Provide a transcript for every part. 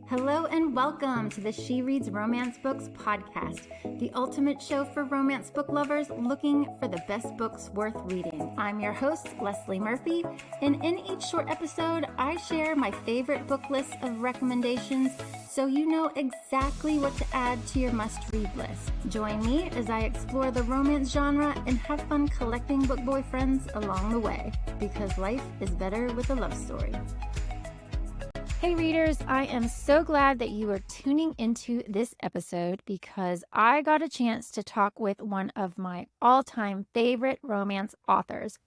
Hello and welcome to the She Reads Romance Books podcast, the ultimate show for romance book lovers looking for the best books worth reading. I'm your host, Leslie Murphy, and in each short episode, I share my favorite book list of recommendations so you know exactly what to add to your must-read list. Join me as I explore the romance genre and have fun collecting book boyfriends along the way, because life is better with a love story. Hey readers, I am so glad that you are tuning into this episode because I got a chance to talk with one of my all-time favorite romance authors.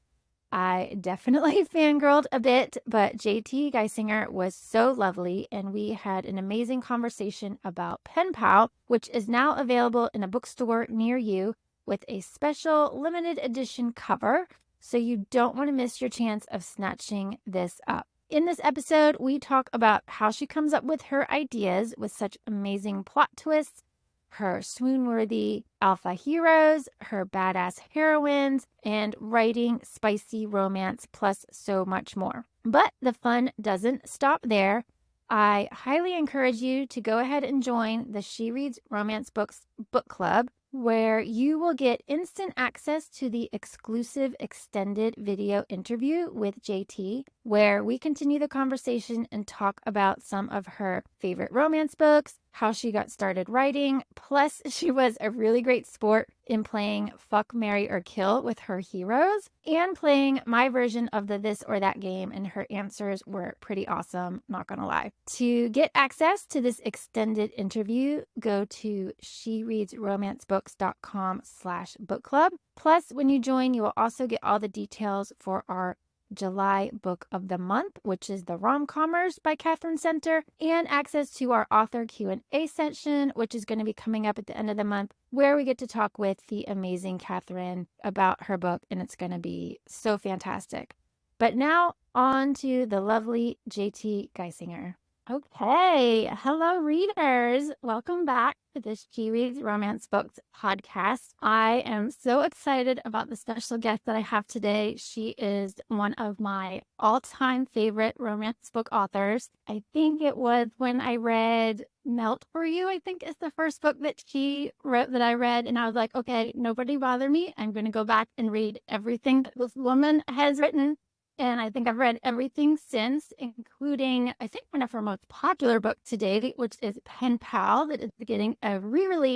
I definitely fangirled a bit, but JT Geissinger was so lovely and we had an amazing conversation about Pen Pal, which is now available in a bookstore near you with a special limited edition cover, so you don't want to miss your chance of snatching this up. In this episode, we talk about how she comes up with her ideas with such amazing plot twists, her swoon-worthy alpha heroes, her badass heroines, and writing spicy romance, plus so much more. But the fun doesn't stop there. I highly encourage you to go ahead and join the She Reads Romance Books book club, where you will get instant access to the exclusive extended video interview with JT, where we continue the conversation and talk about some of her favorite romance books, how she got started writing, plus she was a really great sport in playing Fuck, Marry, or Kill with her heroes, and playing my version of the this or that game, and her answers were pretty awesome, not gonna lie. To get access to this extended interview, go to shereadsromancebooks.com/book club. Plus, when you join, you will also get all the details for our July book of the month, which is The Rom-Commers by Catherine Center, and access to our author Q&A session, which is going to be coming up at the end of the month, where we get to talk with the amazing Catherine about her book, and it's going to be so fantastic. But now on to the lovely JT Geissinger. Okay, hello readers. Welcome back to the She Reads Romance Books podcast. I am so excited about the special guest that I have today. She is one of my all-time favorite romance book authors. I think it was when I read Melt for You, I think is the first book that she wrote that I read. And I was like, okay, nobody bother me. I'm going to go back and read everything that this woman has written. And I think I've read everything since, including, I think, one of her most popular books to date, which is Pen Pal, that is getting a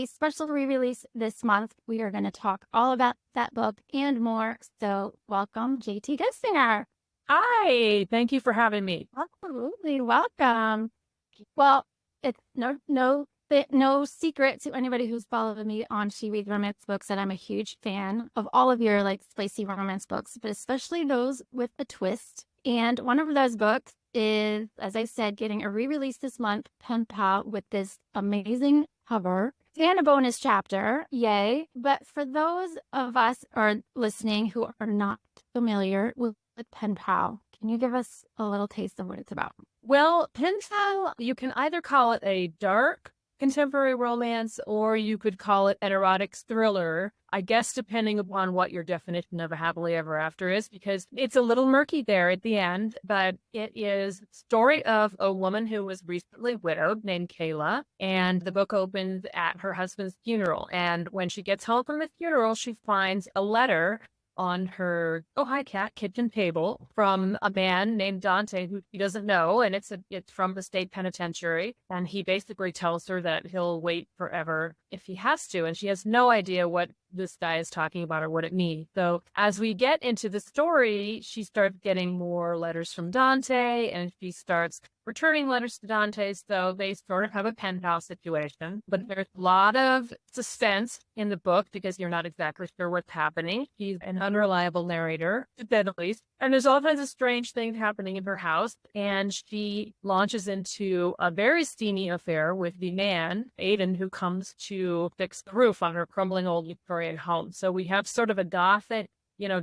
special re-release this month. We are going to talk all about that book and more. So welcome, JT Geissinger. Hi, thank you for having me. Absolutely welcome. Well, it's no secret to anybody who's followed me on She Reads Romance Books that I'm a huge fan of all of your spicy romance books, but especially those with a twist. And one of those books is, as I said, getting a re-release this month, Pen Pal, with this amazing cover and a bonus chapter. Yay. But for those of us or listening who are not familiar with Pen Pal, can you give us a little taste of what it's about? Well, Pen Pal, you can either call it a dark contemporary romance or you could call it an erotic thriller, I guess, depending upon what your definition of a happily ever after is, because it's a little murky there at the end, but it is the story of a woman who was recently widowed named Kayla, and the book opens at her husband's funeral. And when she gets home from the funeral, she finds a letter on her kitchen table from a man named Dante who she doesn't know, and it's from the state penitentiary, and he basically tells her that he'll wait forever if he has to, and she has no idea what this guy is talking about or what it means. So as we get into the story, she starts getting more letters from Dante, and she starts returning letters to Dante, so they sort of have a pen pal situation. But there's a lot of suspense in the book because you're not exactly sure what's happening. She's an unreliable narrator, to say the least. And there's all kinds of strange things happening in her house, and she launches into a very steamy affair with the man, Aiden, who comes to fix the roof on her crumbling old Victorian home. So we have sort of a gothic,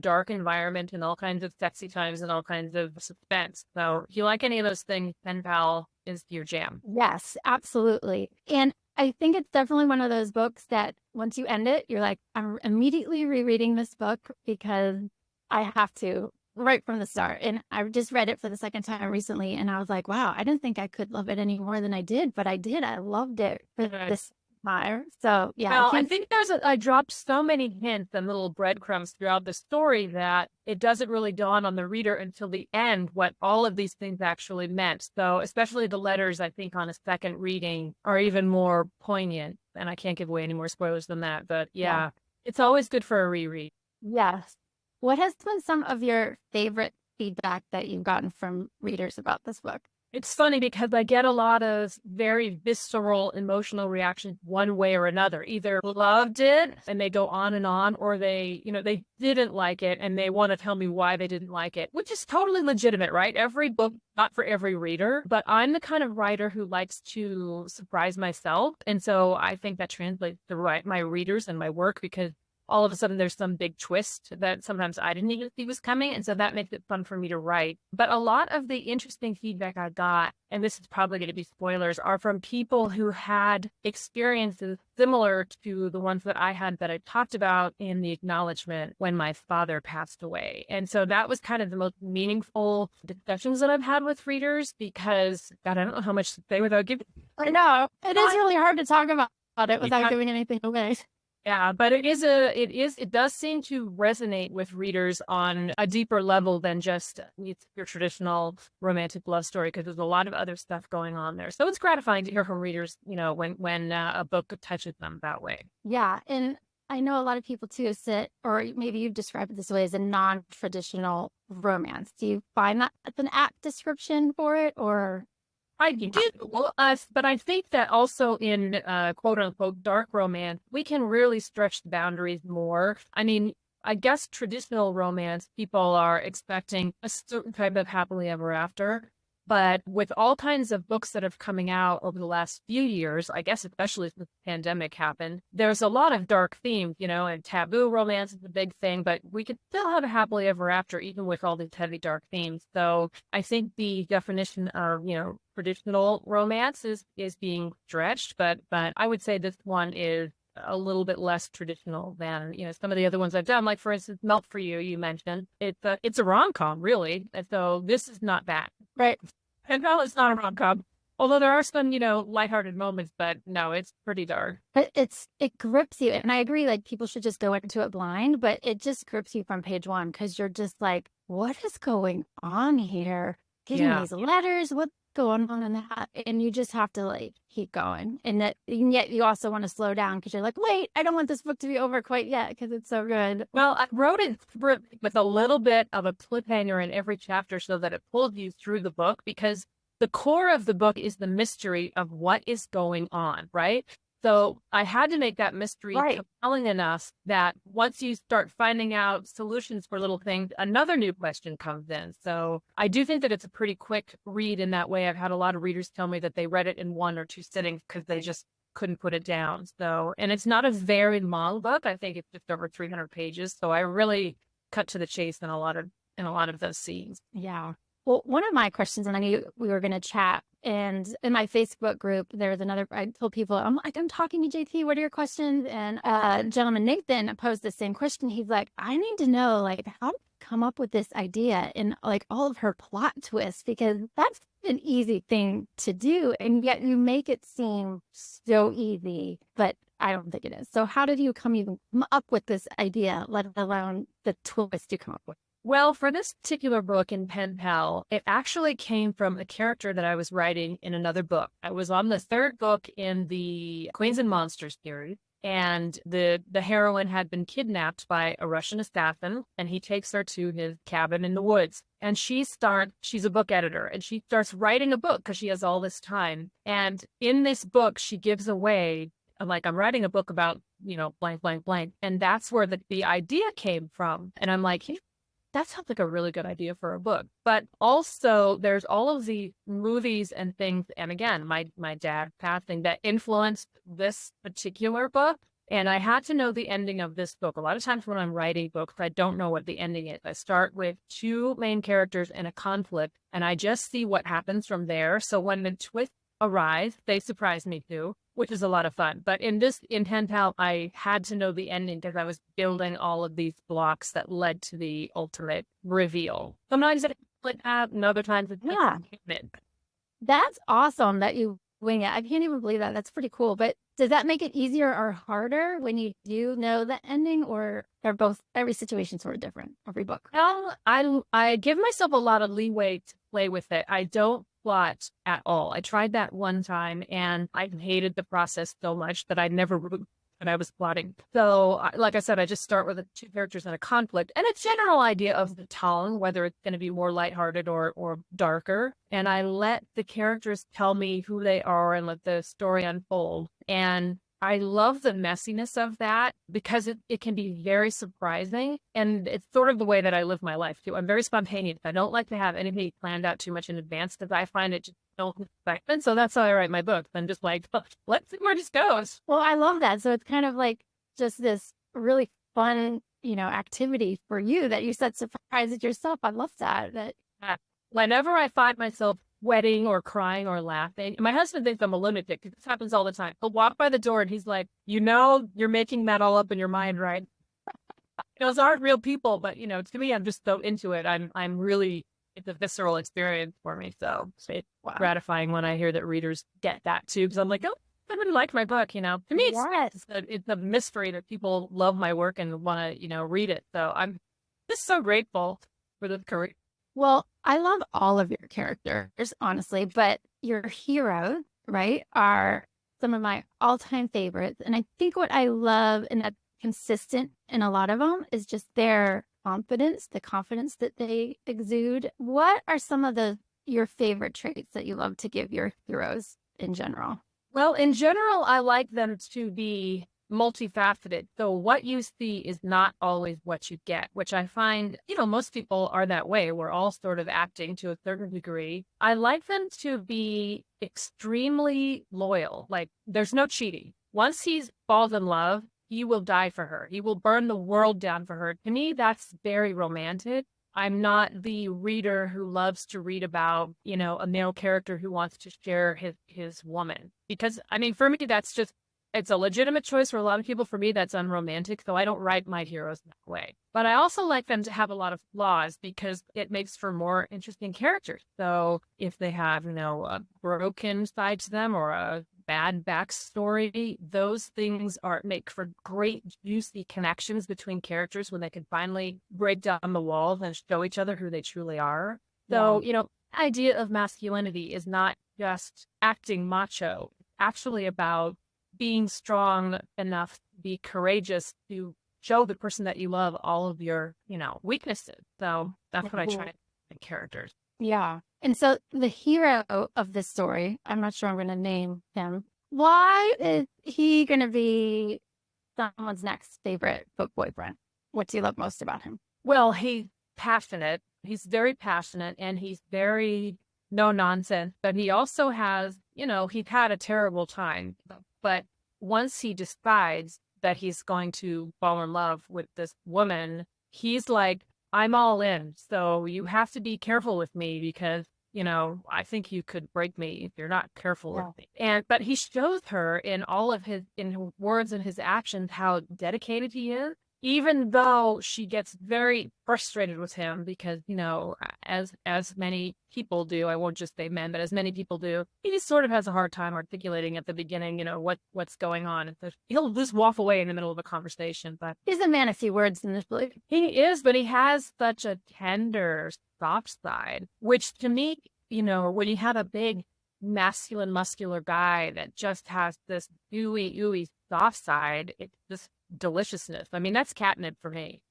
dark environment and all kinds of sexy times and all kinds of suspense. So if you like any of those things, Pen Pal is your jam. Yes, absolutely. And I think it's definitely one of those books that once you end it, you're like, I'm immediately rereading this book because I have to. right from the start. And I just read it for the second time recently, and I was like, wow, I didn't think I could love it any more than I did, but I did. I loved it for Good. this time. So yeah, I Well, I can't. think I dropped so many hints and little breadcrumbs throughout the story that it doesn't really dawn on the reader until the end what all of these things actually meant. So especially the letters, I think on a second reading are even more poignant. And I can't give away any more spoilers than that. But Yeah. yeah, it's always good for a reread. Yes. What has been some of your favorite feedback that you've gotten from readers about this book? It's funny because I get a lot of very visceral emotional reactions one way or another. Either loved it and they go on, or they didn't like it and they want to tell me why they didn't like it, which is totally legitimate, right? Every book, not for every reader, but I'm the kind of writer who likes to surprise myself. And so I think that translates to my readers and my work because all of a sudden there's some big twist that sometimes I didn't even see was coming. And so that makes it fun for me to write. But a lot of the interesting feedback I got, and this is probably going to be spoilers, are from people who had experiences similar to the ones that I had that I talked about in the acknowledgement when my father passed away. And so that was kind of the most meaningful discussions that I've had with readers because, God, I don't know how much to say without giving. I know. It is really hard to talk about it without giving anything away. Yeah, but it does seem to resonate with readers on a deeper level than just it's your traditional romantic love story because there's a lot of other stuff going on there. So it's gratifying to hear from readers, when a book touches them that way. Yeah. And I know a lot of people too sit, or maybe you've described it this way, as a non-traditional romance. Do you find that it's an apt description for it, or? I did, but I think that also in quote unquote dark romance, we can really stretch the boundaries more. I mean, I guess traditional romance, people are expecting a certain type of happily ever after. But with all kinds of books that have coming out over the last few years, I guess especially since the pandemic happened, there's a lot of dark themes, and taboo romance is a big thing, but we could still have a happily ever after even with all these heavy dark themes. So I think the definition of, traditional romance is being stretched, but I would say this one is a little bit less traditional than some of the other ones I've done. Like for instance, Melt for You, you mentioned it's a rom-com really, and so this is not that. Right. And no, it's not a rom-com. Although there are some, lighthearted moments, but no, it's pretty dark. But it grips you. And I agree, like people should just go into it blind, but it just grips you from page one because you're just like, what is going on here? Getting these letters, what's going on in that? And you just have to like keep going. And yet you also want to slow down because you're like, wait, I don't want this book to be over quite yet because it's so good. Well, I wrote it with a little bit of a cliffhanger in every chapter so that it pulled you through the book because the core of the book is the mystery of what is going on, right? So I had to make that mystery compelling enough that once you start finding out solutions for little things, another new question comes in. So I do think that it's a pretty quick read in that way. I've had a lot of readers tell me that they read it in 1 or 2 sittings because they just couldn't put it down. So, and it's not a very long book. I think it's just over 300 pages. So I really cut to the chase in a lot of those scenes. Yeah. Well, one of my questions, and I knew we were going to chat, and in my Facebook group, there's another, I told people, I'm talking to JT, what are your questions? And gentleman Nathan posed the same question. He's like, I need to know, like, how to come up with this idea and like all of her plot twists, because that's an easy thing to do. And yet you make it seem so easy, but I don't think it is. So how did you come up with this idea, let alone the twist you come up with? Well, for this particular book in Pen Pal, it actually came from a character that I was writing in another book. I was on the 3rd book in the Queens and Monsters series, and the heroine had been kidnapped by a Russian assassin, and he takes her to his cabin in the woods. And she's a book editor, and she starts writing a book because she has all this time. And in this book, she gives away, like, I'm writing a book about, blank, blank, blank. And that's where the idea came from. And I'm like, hey, that sounds like a really good idea for a book. But also there's all of the movies and things. And again, my dad passing that influenced this particular book. And I had to know the ending of this book. A lot of times when I'm writing books, I don't know what the ending is. I start with 2 main characters in a conflict and I just see what happens from there. So when the twists arise. They surprise me too, which is a lot of fun. But in Pen Pal, I had to know the ending because I was building all of these blocks that led to the ultimate reveal. Sometimes it split out, and other times it's just That's awesome that you wing it. I can't even believe that. That's pretty cool. But does that make it easier or harder when you do know the ending, or are both every situation sort of different, every book? Well, I give myself a lot of leeway to play with it. I don't plot at all. I tried that one time and I hated the process so much that I never wrote when I was plotting. So, like I said, I just start with the two characters in a conflict and a general idea of the tone, whether it's going to be more lighthearted or darker. And I let the characters tell me who they are and let the story unfold. And I love the messiness of that because it can be very surprising. And it's sort of the way that I live my life too. I'm very spontaneous. I don't like to have anything planned out too much in advance because I find it just don't expect. And so that's how I write my books. I'm just like, let's see where this goes. Well, I love that. So it's kind of like just this really fun, activity for you that you said surprises yourself. I love that. Whenever I find myself sweating or crying or laughing, my husband thinks I'm a lunatic because this happens all the time. He'll walk by the door and he's like, you're making that all up in your mind, right? Those aren't real people, but to me, I'm just so into it. I'm really, it's a visceral experience for me. So it's gratifying when I hear that readers get that too, because I'm like, oh, I really like my book. To me, it's a mystery that people love my work and want to, read it. So I'm just so grateful for this career. Well, I love all of your characters, honestly, but your heroes, right, are some of my all-time favorites. And I think what I love, and that's consistent in a lot of them, is just their confidence, the confidence that they exude. What are some of your favorite traits that you love to give your heroes in general? Well, in general, I like them to be multifaceted. So what you see is not always what you get, which I find, most people are that way. We're all sort of acting to a certain degree. I like them to be extremely loyal. Like there's no cheating. Once he falls in love, he will die for her. He will burn the world down for her. To me, that's very romantic. I'm not the reader who loves to read about, a male character who wants to share his woman. Because, for me, it's a legitimate choice for a lot of people. For me, that's unromantic, so I don't write my heroes that way. But I also like them to have a lot of flaws because it makes for more interesting characters. So if they have, a broken side to them or a bad backstory, those things make for great, juicy connections between characters when they can finally break down the walls and show each other who they truly are. So, the idea of masculinity is not just acting macho. It's actually about being strong enough to be courageous to show the person that you love all of your, weaknesses. So that's what I try to make characters. Yeah. And so the hero of this story, I'm not sure I'm going to name him. Why is he going to be someone's next favorite book boyfriend? What do you love most about him? Well, he's passionate. He's very passionate and he's very no nonsense, but he also has, he's had a terrible time. But once he decides that he's going to fall in love with this woman, he's like, I'm all in. So you have to be careful with me because, I think you could break me if you're not careful with me. But he shows her in all of his words and his actions how dedicated he is. Even though she gets very frustrated with him because, as many people do, I won't just say men, but as many people do, he just sort of has a hard time articulating at the beginning, what's going on. And so he'll just walk away in the middle of a conversation. But he's a man of few words in this book. He is, but he has such a tender, soft side, which to me, when you have a big, masculine, muscular guy that just has this ooey soft side, it's just deliciousness. That's catnip for me.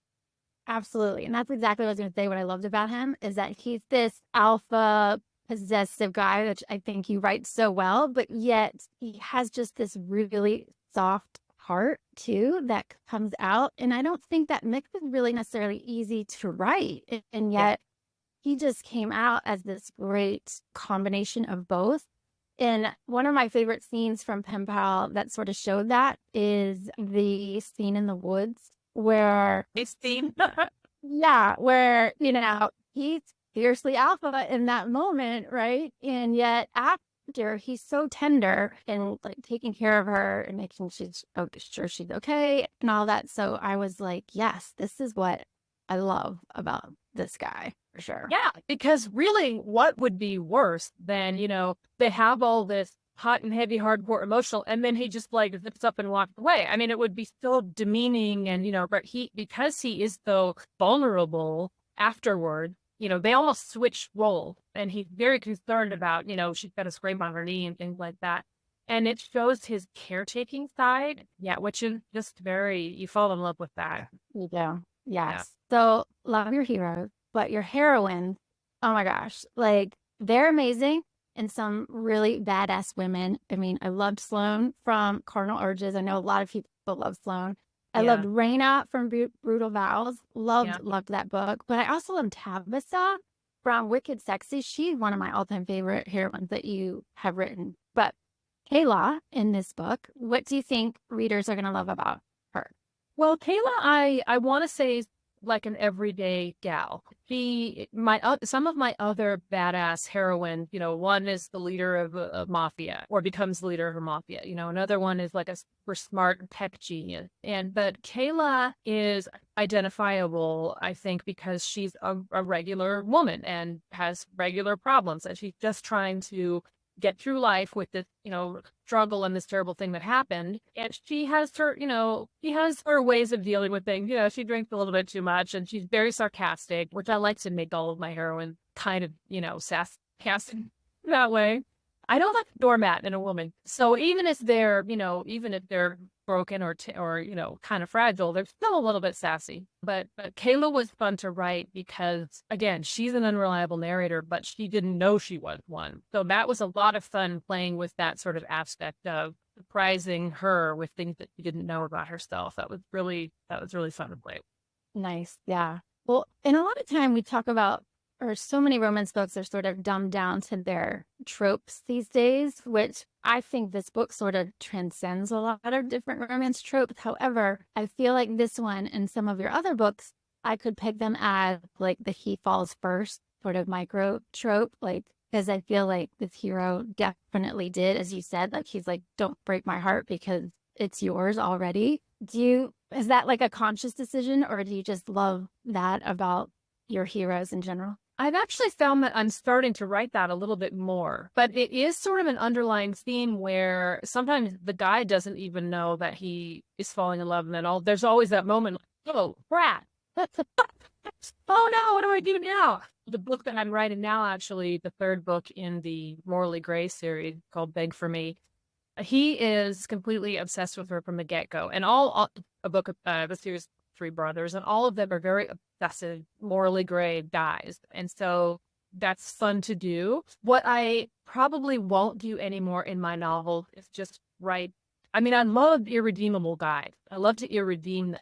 Absolutely. And that's exactly what I was going to say. What I loved about him is that he's this alpha possessive guy, which I think you write so well, but yet he has just this really soft heart too that comes out. And I don't think that mix is really necessarily easy to write. And yet he just came out as this great combination of both. And one of my favorite scenes from Pen Pal that sort of showed that is the scene in the woods where it's theme. where, he's fiercely alpha in that moment, right? And yet after character. He's so tender and like taking care of her and making sure she's okay and all that. So I was like, yes, this is what I love about this guy for sure. Yeah, because really, what would be worse than, they have all this hot and heavy, hardcore emotional, and then he just like zips up and walks away. I mean, it would be so demeaning and, but because he is so vulnerable afterward, they almost switch roles and he's very concerned about, she's got a scrape on her knee and things like that. And it shows his caretaking side. Yeah, which is just you fall in love with that. You do. Yes. Yeah. So love your heroes, but your heroines, oh my gosh, like they're amazing and some really badass women. I mean, I loved Sloane from Cardinal Urges. I know a lot of people love Sloane. I loved Raina from Brutal Vows. Loved that book. But I also loved Tabitha from Wicked Sexy. She's one of my all-time favorite heroines that you have written. But Kayla in this book, what do you think readers are going to love about her? Well, Kayla, I want to say is like an everyday gal. Some of my other badass heroines, one is the leader of a mafia or becomes the leader of a mafia. Another one is like a super smart tech genius. But Kayla is identifiable, I think, because she's a regular woman and has regular problems, and she's just trying to get through life with this, struggle and this terrible thing that happened. And she has her ways of dealing with things. She drinks a little bit too much and she's very sarcastic, which I like to make all of my heroines kind of, sarcastic that way. I don't like a doormat in a woman. So even if they're broken or kind of fragile, they're still a little bit sassy. But Kayla was fun to write because, again, she's an unreliable narrator, but she didn't know she was one. So that was a lot of fun playing with that sort of aspect of surprising her with things that she didn't know about herself. That was really fun to play. Nice. Yeah. Well, and a lot of time we talk about, or so many romance books are sort of dumbed down to their tropes these days, which I think this book sort of transcends a lot of different romance tropes. However, I feel like this one and some of your other books, I could pick them as like the he falls first sort of micro trope, like, because I feel like this hero definitely did, as you said, like he's like, don't break my heart because it's yours already. Is that like a conscious decision, or do you just love that about your heroes in general? I've actually found that I'm starting to write that a little bit more, but it is sort of an underlying theme where sometimes the guy doesn't even know that he is falling in love, and then there's always that moment, like, oh, brat. Oh no, what do I do now? The book that I'm writing now, actually, the third book in the Morally Gray series called Beg for Me, he is completely obsessed with her from the get-go. And the series 3 brothers, and all of them are very obsessive, morally gray guys. And so that's fun to do. What I probably won't do anymore in my novels is just write. I mean, I love irredeemable guys. I love to redeem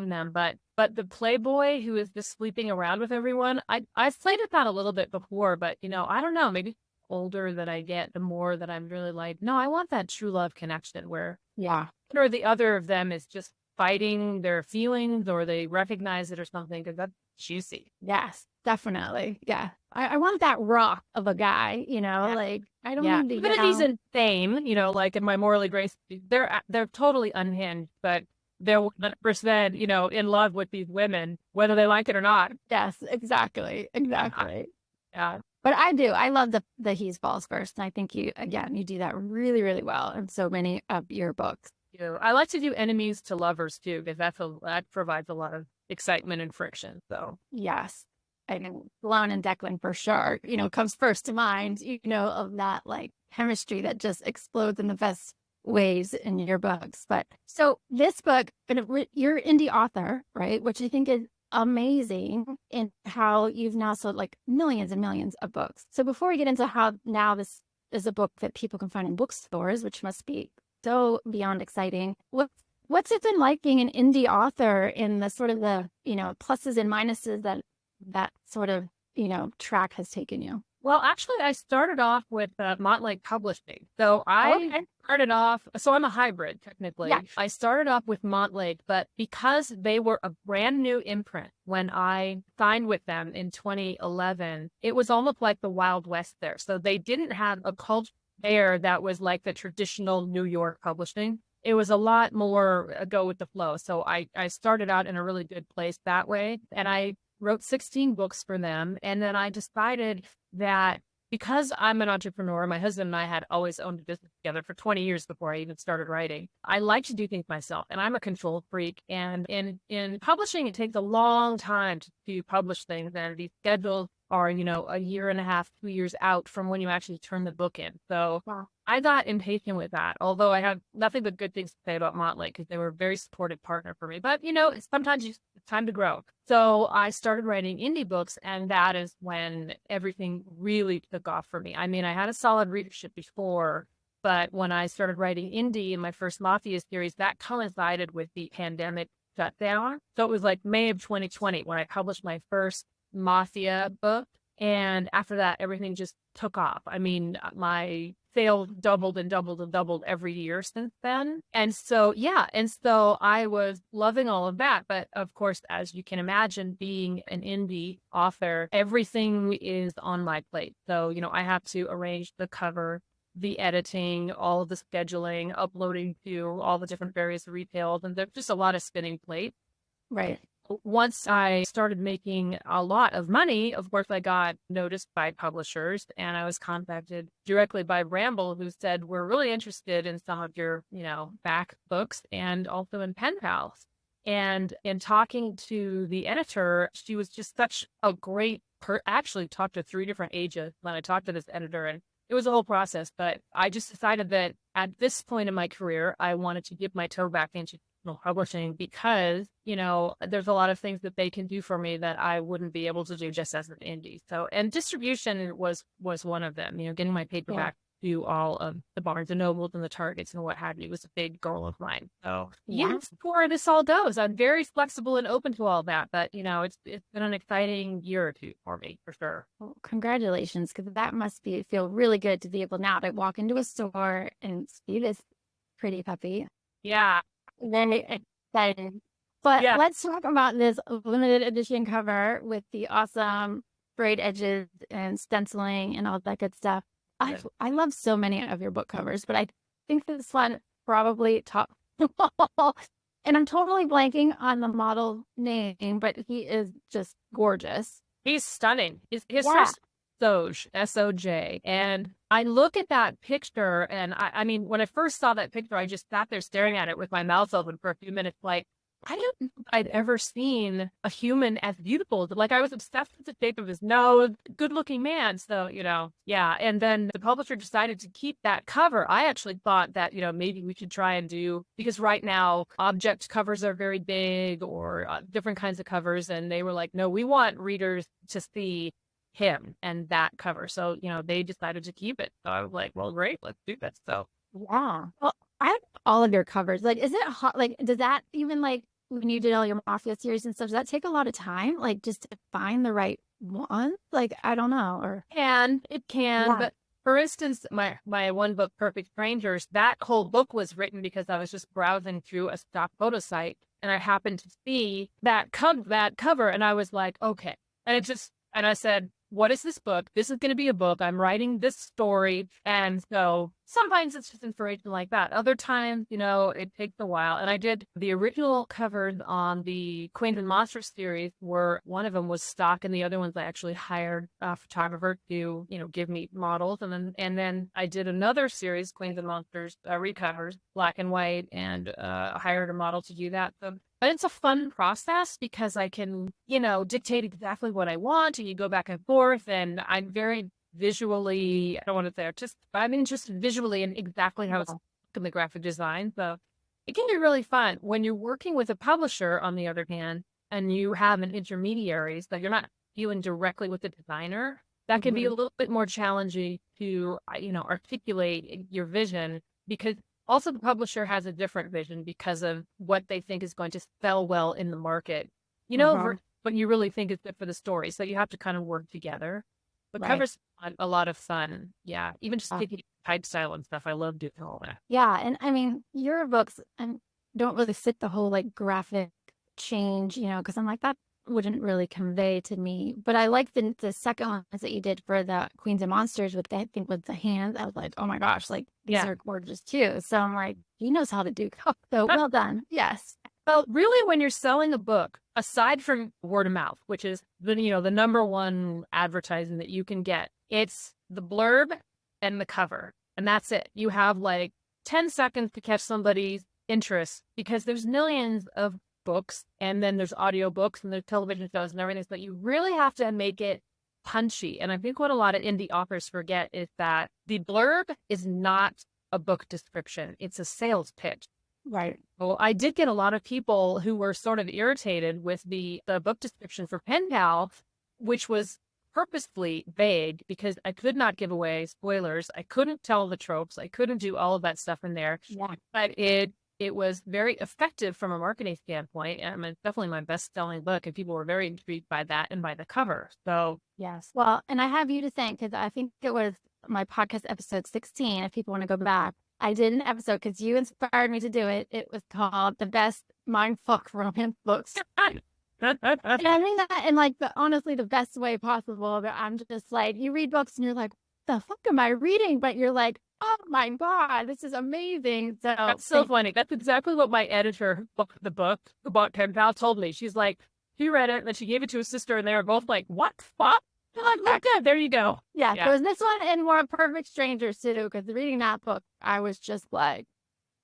them, but the playboy who is just sleeping around with everyone, I've played with that a little bit before, but I don't know, maybe older that I get, the more that I'm really like, no, I want that true love connection where one or the other of them is just fighting their feelings, or they recognize it or something, because that's juicy. Yes, definitely. Yeah. I want that rock of a guy, like I don't need to even if he's insane, like in my Morally Gray, they're totally unhinged, but they're 100%, in love with these women, whether they like it or not. Yes, exactly. Yeah. But I love the he falls first. And I think you do that really, really well in so many of your books. I like to do enemies to lovers too, because that provides a lot of excitement and friction. So yes, I mean, Sloane and Declan for sure, comes first to mind, of that like chemistry that just explodes in the best ways in your books. But so this book, you're indie author, right? Which I think is amazing in how you've now sold like millions and millions of books. So before we get into how now this is a book that people can find in bookstores, which must be so beyond exciting, what's it been like being an indie author in the sort of the pluses and minuses that sort of track has taken you? Well, actually, I started off with Montlake Publishing. So started off, so I'm a hybrid, technically. Yeah. I started off with Montlake, but because they were a brand new imprint when I signed with them in 2011, it was almost like the Wild West there. So they didn't have a cult there that was like the traditional New York publishing. It was a lot more go with the flow. So I started out in a really good place that way. And I wrote 16 books for them. And then I decided that because I'm an entrepreneur, my husband and I had always owned a business together for 20 years before I even started writing. I like to do things myself, and I'm a control freak. And in publishing, it takes a long time to publish things, and these schedules are, a year and a half, 2 years out from when you actually turn the book in. So Wow. I got impatient with that, although I have nothing but good things to say about Motley because they were a very supportive partner for me. But, sometimes it's time to grow. So I started writing indie books, and that is when everything really took off for me. I mean, I had a solid readership before, but when I started writing indie in my first Mafia series, that coincided with the pandemic shutdown. So it was like May of 2020 when I published my first Mafia book. And after that, everything just took off. I mean, my sales doubled and doubled and doubled every year since then. And so, I was loving all of that. But of course, as you can imagine, being an indie author, everything is on my plate. So, I have to arrange the cover, the editing, all of the scheduling, uploading to all the different various retails. And there's just a lot of spinning plate. Right. Once I started making a lot of money, of course, I got noticed by publishers, and I was contacted directly by Bramble, who said, we're really interested in some of your, back books and also in pen pals. And in talking to the editor, she was just such a great actually talked to 3 different agents when I talked to this editor, and it was a whole process. But I just decided that at this point in my career, I wanted to dip my toe back into publishing because, there's a lot of things that they can do for me that I wouldn't be able to do just as an indie. So, and distribution was one of them, getting my paperback to all of the Barnes and Nobles and the Targets and what have you was a big goal of mine. So yes, where this all goes. I'm very flexible and open to all that, but it's been an exciting year or two for me for sure. Well, congratulations, because that must feel really good to be able now to walk into a store and see this pretty puppy. Yeah. Very excited. But let's talk about this limited edition cover with the awesome frayed edges and stenciling and all that good stuff. I love so many of your book covers, but I think this one probably top. And I'm totally blanking on the model name, but he is just gorgeous. He's stunning. His first Soj, S-O-J. And I look at that picture, and I mean, when I first saw that picture, I just sat there staring at it with my mouth open for a few minutes, like, I don't know if I'd ever seen a human as beautiful. Like, I was obsessed with the shape of his nose, good-looking man. So, And then the publisher decided to keep that cover. I actually thought that, maybe we should try and do, because right now, object covers are very big or different kinds of covers. And they were like, no, we want readers to see him and that cover. So, they decided to keep it. So I was like, well, great, let's do this. So, yeah. Well, I have all of your covers. Like, is it hot? Like, does that even like when you did all your Mafia series and stuff, does that take a lot of time? Like, just to find the right one? Like, I don't know. Or it can. But for instance, my one book, Perfect Strangers, that whole book was written because I was just browsing through a stock photo site and I happened to see that cover and I was like, okay. And I said, what is this book? This is going to be a book. I'm writing this story. And so sometimes it's just inspiration like that. Other times, it takes a while. And I did the original covers on the Queens and Monsters series where one of them was stock and the other ones I actually hired a photographer to, give me models. And then I did another series, Queens and Monsters recovers, black and white, and hired a model to do that. So but it's a fun process because I can, dictate exactly what I want and you go back and forth. And I'm very visually, I don't want to say artistic, but I'm interested visually in exactly how it's in the graphic design. So it can be really fun when you're working with a publisher, on the other hand, and you have an intermediary, so you're not dealing directly with the designer. That can be a little bit more challenging to, articulate your vision because also, the publisher has a different vision because of what they think is going to sell well in the market, but you really think is good for the story. So you have to kind of work together. But covers a lot of fun. Yeah. Even just taking type style and stuff. I love doing all that. Yeah. And I mean, your books don't really fit the whole like graphic change, because I'm like, wouldn't really convey to me. But I like the second one that you did for the Queens and Monsters with I think with the hands. I was like, oh my gosh, like these are gorgeous too. So I'm like, he knows how to do. So well done. Yes. Well, really, when you're selling a book, aside from word of mouth, which is the number one advertising that you can get, it's the blurb and the cover. And that's it. You have like 10 seconds to catch somebody's interest because there's millions of books and then there's audiobooks and there's television shows and everything. But you really have to make it punchy. And I think what a lot of indie authors forget is that the blurb is not a book description. It's a sales pitch. Right. Well, I did get a lot of people who were sort of irritated with the book description for Pen Pal, which was purposefully vague because I could not give away spoilers. I couldn't tell the tropes. I couldn't do all of that stuff in there. Yeah. But it was very effective from a marketing standpoint. I mean, it's definitely my best-selling book, and people were very intrigued by that and by the cover. So yes. Well, and I have you to thank because I think it was my podcast episode 16. If people want to go back, I did an episode because you inspired me to do it. It was called The Best Mindfuck Romance Books. And I mean that in like honestly the best way possible. But I'm just like, you read books and you're like, the fuck am I reading? But you're like, oh my God, this is amazing. So that's so funny. That's exactly what my editor who bought Pen Pal told me. She's like, she read it and then she gave it to his sister and they were both like, what the fuck? I'm like, look good. There you go. Yeah. There was this one and more Perfect Strangers too, because reading that book, I was just like,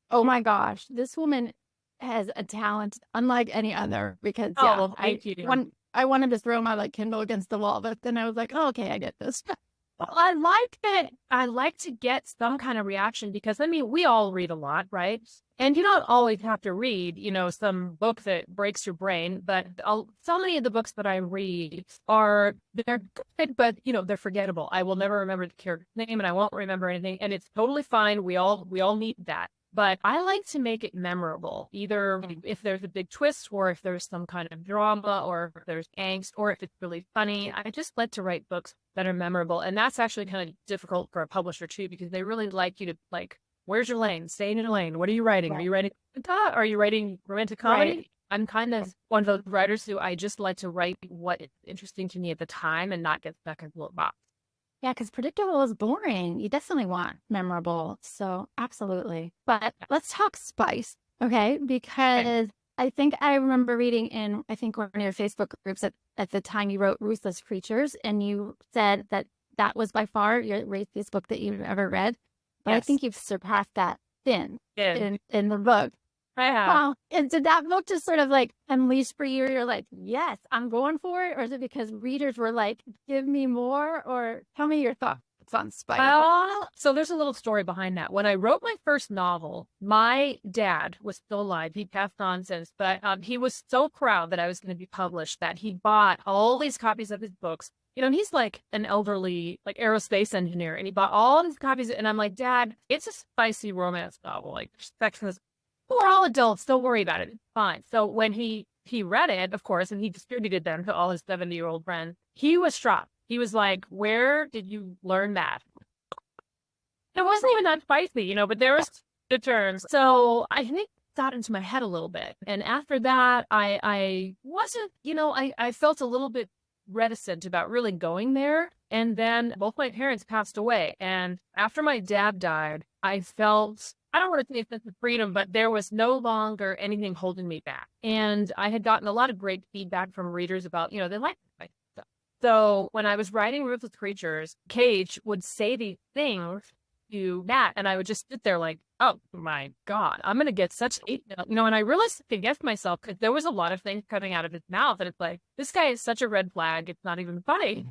oh my gosh, this woman has a talent unlike any other because I wanted to throw my like Kindle against the wall, but then I was like, oh, okay, I get this. Well, I like that. I like to get some kind of reaction because, I mean, we all read a lot, right? And you don't always have to read, some book that breaks your brain. But so many of the books that I read they're good, but, they're forgettable. I will never remember the character's name and I won't remember anything. And it's totally fine. We all need that. But I like to make it memorable, either if there's a big twist or if there's some kind of drama or if there's angst or if it's really funny. I just like to write books that are memorable. And that's actually kind of difficult for a publisher too, because they really like you to where's your lane? Stay in your lane. What are you writing? Right. Are you writing are you writing romantic comedy? Right. I'm kind of one of those writers who I just like to write what is interesting to me at the time and not get stuck in a little box. Yeah, because predictable is boring. You definitely want memorable. So absolutely. But let's talk spice, okay? Because I think I remember reading in, I think one of your Facebook groups at the time you wrote Ruthless Creatures, and you said that was by far your raciest book that you've ever read. But I think you've surpassed that in the book. I have. Wow. And did that book just sort of like unleash for you? You're like, yes, I'm going for it. Or is it because readers were like, give me more? Or tell me your thoughts on spice. So there's a little story behind that. When I wrote my first novel, my dad was still alive. He passed on since, but he was so proud that I was going to be published that he bought all these copies of his books. He's like an elderly, like aerospace engineer, and he bought all these copies. And I'm like, Dad, it's a spicy romance novel. Like, sections. We're all adults. Don't worry about it. It's fine. So when he read it, of course, and he distributed them to all his 70-year-old friends, he was shocked. He was like, where did you learn that? It wasn't even that spicy, but there was the turns. So I think it got into my head a little bit. And after that, I wasn't, I felt a little bit reticent about really going there. And then both my parents passed away. And after my dad died, I felt, I don't want to say a sense of freedom, but there was no longer anything holding me back. And I had gotten a lot of great feedback from readers about, they liked my stuff. So when I was writing Ruthless Creatures, Cage would say these things to Matt, and I would just sit there like, oh my God, I'm going to get such hate mail. And I realized against myself because there was a lot of things coming out of his mouth. And it's like, this guy is such a red flag. It's not even funny.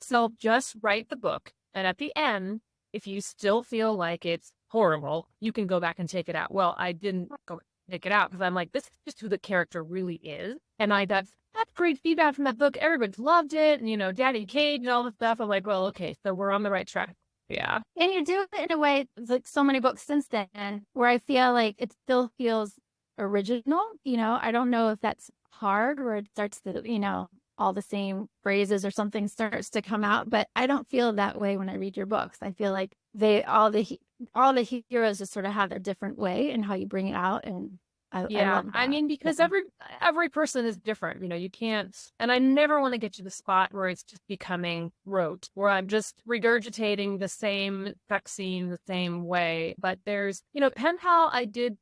So just write the book. And at the end, if you still feel like it's horrible, you can go back and take it out. Well, I didn't go take it out because I'm like, this is just who the character really is. And I got great feedback from that book. Everybody loved it. And, Daddy Cage and all this stuff. I'm like, well, okay, so we're on the right track. Yeah. And you do it in a way, like so many books since then, where I feel like it still feels original. I don't know if that's hard where it starts to, all the same phrases or something starts to come out, but I don't feel that way when I read your books. I feel like all the heroes just sort of have their different way and how you bring it out. And I Yeah, love I that. mean, because Yeah. every person is different. You can't, and I never want to get to the spot where it's just becoming rote, where I'm just regurgitating the same sex scene the same way. But there's, pen pal,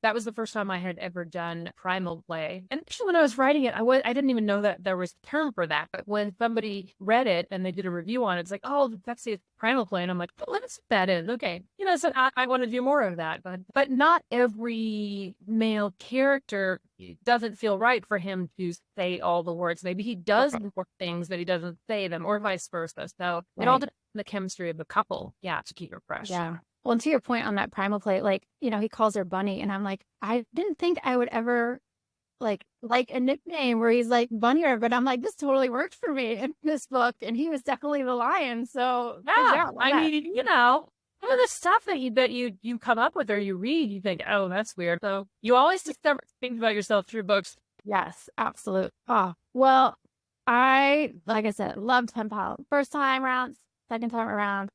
that was the first time I had ever done primal play. And actually, when I was writing it, I didn't even know that there was a term for that. But when somebody read it and they did a review on it, it's like, oh, the sexy primal play. And I'm like, well, let's put that in. Okay. So I want to do more of that. But not every male character doesn't feel right for him to say all the words. Maybe he does more things, but he doesn't say them, or vice versa. So it all depends on the chemistry of the couple. Yeah, to keep it fresh. Yeah. Well, and to your point on that primal play, like, he calls her Bunny, and I'm like, I didn't think I would ever like a nickname where he's like Bunny, but I'm like, this totally worked for me in this book, and he was definitely the lion. So yeah, I mean, some of the stuff that you come up with or you read, you think, oh, that's weird. So you always discover things about yourself through books. Yes, absolutely. Oh, well, like I said, loved pen pal. First time around, second time around.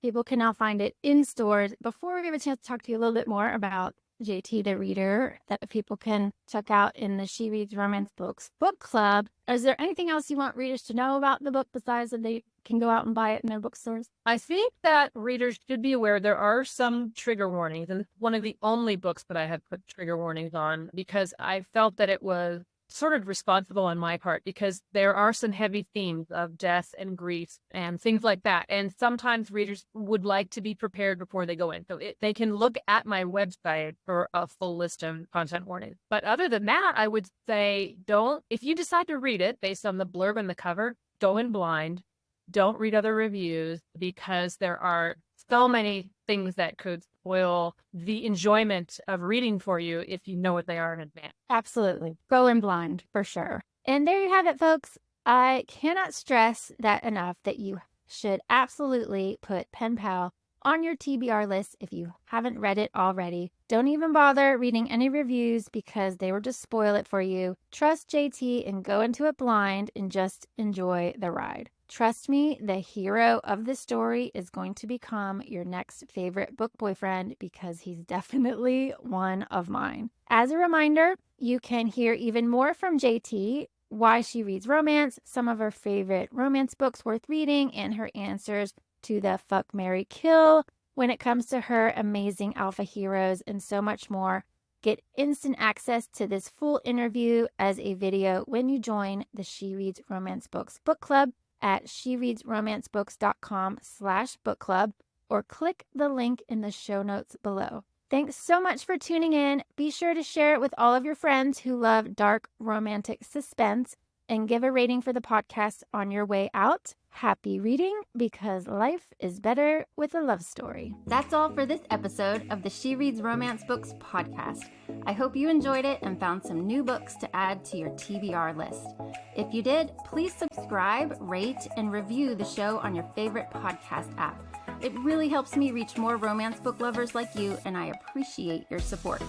People can now find it in stores. Before we have a chance to talk to you a little bit more about JT the Reader that people can check out in the She Reads Romance Books book club, is there anything else you want readers to know about the book besides that they can go out and buy it in their bookstores? I think that readers should be aware there are some trigger warnings, and it's one of the only books that I have put trigger warnings on because I felt that it was sort of responsible on my part, because there are some heavy themes of death and grief and things like that. And sometimes readers would like to be prepared before they go in. So they can look at my website for a full list of content warnings. But other than that, I would say if you decide to read it based on the blurb and the cover, go in blind. Don't read other reviews, because there are so many things that could spoil the enjoyment of reading for you if you know what they are in advance. Absolutely. Go in blind for sure. And there you have it, folks. I cannot stress that enough, that you should absolutely put pen pal on your TBR list if you haven't read it already. Don't even bother reading any reviews, because they will just spoil it for you. Trust JT and go into it blind and just enjoy the ride. Trust me, the hero of the story is going to become your next favorite book boyfriend, because he's definitely one of mine. As a reminder, you can hear even more from JT, why she reads romance, some of her favorite romance books worth reading, and her answers to the fuck, marry, kill when it comes to her amazing alpha heroes, and so much more. Get instant access to this full interview as a video when you join the She Reads Romance Books book club at shereadsromancebooks.com/book club, or click the link in the show notes below. Thanks so much for tuning in. Be sure to share it with all of your friends who love dark romantic suspense, and give a rating for the podcast on your way out. Happy reading, because life is better with a love story. That's all for this episode of the She Reads Romance Books podcast. I hope you enjoyed it and found some new books to add to your TBR list. If you did, please subscribe, rate, and review the show on your favorite podcast app. It really helps me reach more romance book lovers like you, and I appreciate your support.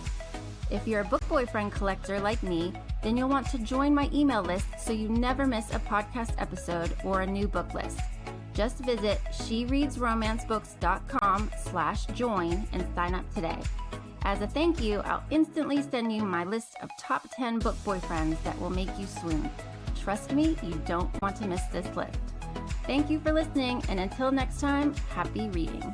If you're a book boyfriend collector like me, then you'll want to join my email list so you never miss a podcast episode or a new book list. Just visit shereadsromancebooks.com/join and sign up today. As a thank you, I'll instantly send you my list of top 10 book boyfriends that will make you swoon. Trust me, you don't want to miss this list. Thank you for listening, and until next time, happy reading.